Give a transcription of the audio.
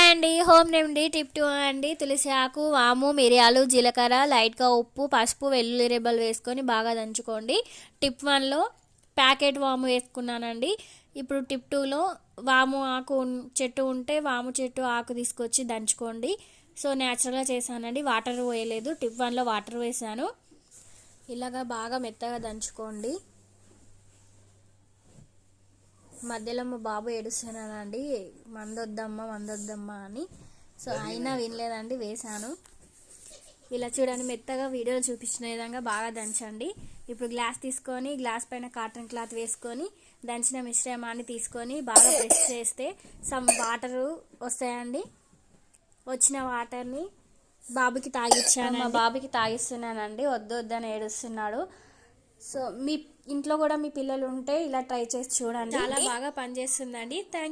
Hi అండి. Home remedy tip 2 అండి. తులసి ఆకు, వాము, మిరియాలు, జీలకర్ర, లైట్గా ఉప్పు, పసుపు, వెల్లుల్లి రెబ్బలు వేసుకొని బాగా దంచుకోండి. టిప్ 1లో ప్యాకెట్ వాము వేసుకున్నానండి. ఇప్పుడు టిప్ 2లో వాము ఆకు చెట్టు ఉంటే వాము చెట్టు ఆకు తీసుకొచ్చి దంచుకోండి. సో న్యాచురల్గా చేశానండి, వాటర్ వేయలేదు. టిప్ 1లో వాటర్ వేసాను. ఇలాగా బాగా మెత్తగా దంచుకోండి. మధ్యలో మా బాబు ఏడుస్తున్నానండి, మందొద్దమ్మా అని. సో అయినా వినలేదండి, వేశాను. ఇలా చూడండి, మెత్తగా వీడియోలో చూపించిన విధంగా బాగా దంచండి. ఇప్పుడు గ్లాస్ తీసుకొని గ్లాస్ పైన కాటన్ క్లాత్ వేసుకొని దంచిన మిశ్రమాన్ని తీసుకొని బాగా ప్రెస్ చేస్తే సమ్ వాటర్ వస్తాయండి. వచ్చిన వాటర్ని బాబుకి తాగిచ్చాను. మా బాబుకి తాగిస్తున్నానండి, వద్దని ఏడుస్తున్నాడు. సో మీ ఇంట్లో కూడా మీ పిల్లలు ఉంటే ఇలా ట్రై చేసి చూడండి, చాలా బాగా పనిచేస్తుందండి. థ్యాంక్